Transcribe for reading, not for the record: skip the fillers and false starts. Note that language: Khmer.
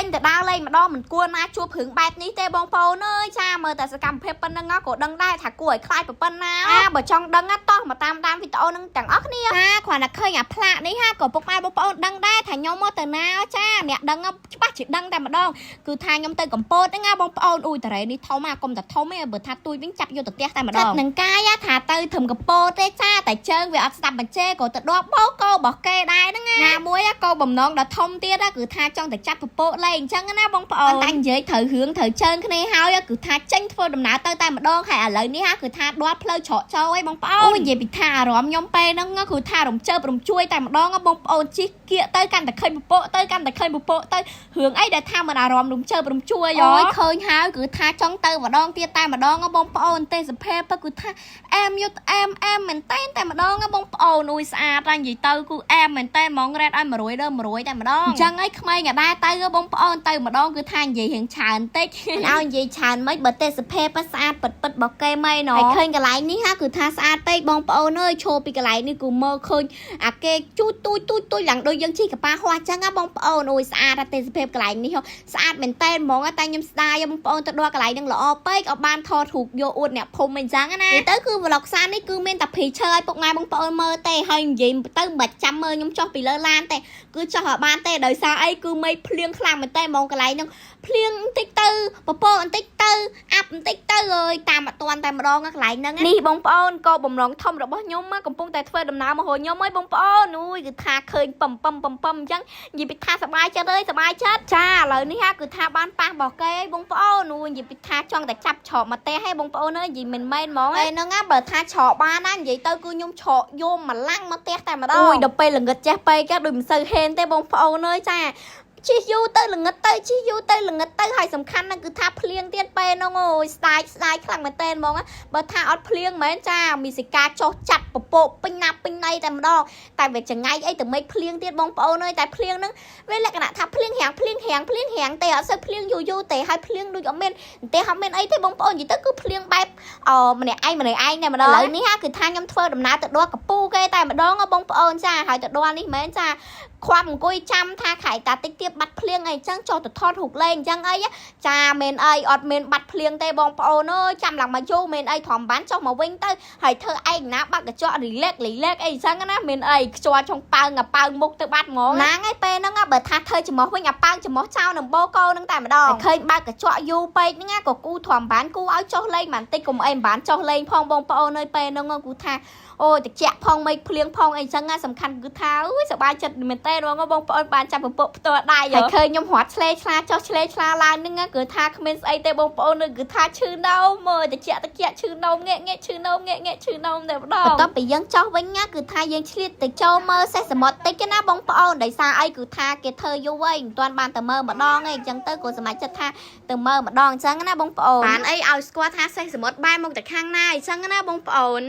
ចេញតែដើរលេងម្ដងមិនគួរណាជួបរឿងបែបនេះទេបងប្អូនអើយចាមើលតែសកម្មភាពប៉ុណ្ណឹងក៏ដឹងដែរថាគួរឲ្យខ្លាចប៉ុណ្ណាបើចង់ដឹងតោះមកតាមវីដេអូនឹងទាំងអស់គ្នាចាគ្រាន់តែឃើញអាផ្លាកនេះក៏ពុកម៉ែបងប្អូនដឹងដែរថាខ្ញុំមកទៅណាចាអ្នកដឹងច្បាស់ជាដឹងតែម្ដងគឺថាខ្ញុំទៅកំពតហ្នឹងណាបងប្អូនអ៊ុយតារ៉េនេះធំកុំតែធំទេបើថាទួយវិញចាប់យកទៅផ្ទះតែម្ដងនឹងកាយថាទៅធំកំពតទេចាតែជើងវាអត់ស្ដាប់បញ្ជេក៏ទៅដបបោកោរបស់គេដែរហ្នឹងណាមួយក៏បំណងដល់ធំទៀតគឺថាចង់ទៅចាប់ពពកលេងអញ្ចឹងណាបងប្អូនតែនិយាយត្រូវរឿងត្រូវជើងគ្នាហើយគឺថាចេញធ្វើដំណើរទៅតែម្ដងហើយឥឡូវនេះគឺថាដួលផ្លូវច្រកចូលឯងបងប្អូននិយាយពីថាអារម្មណ៍ខ្ញុំពេលហ្នឹងគឺថារំជើបរំជួយតែម្ដងបងប្អូនជិះគៀកទៅកាន់តែឃើញពពកទៅកាន់តែឃើញពពកទៅរឿងអីដែលថាមិនអារម្មណ៍រំជើបរំជួយអូយឃើញហើយគឺថាចង់ទៅម្ដងទៀតតែម្ដងបងប្អូនទេសភាពគឺថាអែមយុទ្ធអែមមែនតែម្ដងបងប្អូនអ៊ុយស្អាតតែនិយាយទៅគឺអែមមែនតែហ្មងរ៉េតឲ្យ100ដើម100តែម្ដងអញ្ចឹងឯងក្មេងអាដែរទៅបងប្អូនទៅម្ដងគឺថានិយាយរៀងច្រើនតិចឲ្យនិយាយច្រើនមិនបើទេសភាពស្អាតពិតរបស់គេមិនណ៎ហើយឃើញកន្លែងនេះគឺថាស្អាតពេកបងប្អូនអើយឈរពីកន្លែងនេះគឺមើលឃើញអាគេទូចឡើងដូចយើងជិះកប៉ាល់ហោះអញ្ចឹងបងប្អូនអ៊ុយស្អាតទេសភាពកន្លែងនេះស្អាតមែនតែហ្មងតែខ្ញុំស្ដាយបងប្អូនទៅដល់កន្លែងហ្នឹងល្អពេកអត់បានថតរូបយកអួតអ្នកភូមិអញ្ចឹងណាទៅគឺប្លុកសាននេះគឺមានតែភីឈើឲ្យពុកម៉ែបងប្អូនមើលទេហើយនិយាយទៅមិនចាំមើលខ្ញុំចុះពីលើឡានទេគឺចុះឲ្យបានទេដោយសារអីគឺមេឃភ្លៀងខ្លាំងមែនតែហ្មងកន្លែងហ្នឹងភ្លៀងបន្តិចទៅពពកបន្តិចទៅអាប់បន្តិចទៅអើយតាមអត់តាន់តែម្ដងកន្លែងហ្នឹងនេះបងប្អូនក៏បំរុងធំរបស់ខ្ញុំកំពុងតែធ្វើដំណើរមកហៅខ្ញុំអើយបងប្អូនអូយគឺថាឃើញប៉ំអញ្ចឹងនិយាយពីថាសប្បាយចិត្តអើយសប្បាយចិត្តចាឥឡូវនេះគឺថាបានប៉ះរបស់គេអើយបងប្អូនអូយនិយាយពីថាចង់តែចាប់ច្រកមកទេហេបងប្អូនអើយនិយាយមិនមែនហ្មងហ្នឹងបើថាច្រកបានណានិយាយទៅគឺខ្ញុំច្រកយកមកឡាំងមកផ្ទះតែម្ដងអូយដល់ពេលល្ងិតចេះពេកដូចមិនសូវហេនទេបងប្អូនអើយចាជិះយូរទៅល្ងិតទៅជិះយូរទៅល្ងិតទៅហើយសំខាន់ហ្នឹងគឺថាភ្លៀងទៀតពេលហ្នឹងអូយស្ដាយខ្លាំងមែនតើហ្មងបើថាអត់ភ្លៀងមែនចាមីសិកាចុះចាប់ពពកពេញណាពេញណៃតែម្ដងតែវាចង្អៃអីទៅមិនភ្លៀងទៀតបងប្អូនអើយតែភ្លៀងហ្នឹងវាលក្ខណៈថាភ្លៀងរាំងទេអត់សូវភ្លៀងយូរទេហើយភ្លៀងដូចអត់មានទេអត់មានអីទេបងប្អូននិយាយទៅគឺភ្លៀងបែបម្នាក់ឯងតែម្ដងឥឡូវនេះគឺថាខ្ញុំធ្វើដំណើរទៅដល់កពូគេតែម្ដងបងប្អូនចាហើយទៅដល់នេះមែនចាខ្វាំអង្គុយចាំថាខៃតាតិចទៀតបាត់ភ្លៀងអីចឹងចុះទៅថតរូបលេងអញ្ចឹងអីចាមែនអីអត់មានបាត់ភ្លៀងទេបងប្អូនអើយចាំឡើងមកយូរមែនអីធំបានចុះមកវិញទៅហើយធ្វើឯងណាបាត់កញ្ចក់រីលែកអីអញ្ចឹងណាមែនអីខ្ជាប់ចុងប៉ើងមុខទៅបាត់ហ្មងណាងឯពេលហ្នឹងបើថាធ្វើច្រមុះវិញប៉ើងច្រមុះចោលនឹងបោកោនឹងតែម្ដងឃើញបើកកញ្ចក់យូរពេកហ្នឹងក៏គូធំបានគូឲ្យចុះលេងបន្តិចកុំអីមិនបានចុះលេងផងបងប្អូនអើយពេលហ្នឹងគូថាអូតិចផងមេឃភ្លៀងផងអីចឹងសំខាន់គឺថាអើយសប្បាយចិត្តមែនតើបងប្អូនបានចាប់ពពកផ្ទាល់ដៃហើយឃើញខ្ញុំរត់ឆ្លេឆ្លាចុះឆ្លេឆ្លាឡើងហ្នឹងគឺថាគ្មានស្អីទេបងប្អូនគឺថាឈឺនោមមើលតិចឈឺនោមងាកឈឺនោមតែម្ដងបន្ទាប់ពីយើងចុះវិញគឺថាយើងឆ្លៀតទៅចូលមើលសេះសមុទ្រតិចណាបងប្អូនដោយសារអីគឺថាគេធ្វើយូរហើយមិនទាន់បានទៅមើលម្ដងឯងអញ្ចឹងទៅក៏សម្រេចចិត្តថាទៅមើលម្ដងអញ្ចឹងណាបងប្អូនបានអីឲ្យស្គាល់ថាសេះសមុទ្របែរមកទៅខាងណាអញ្ចឹងណាបងប្អូន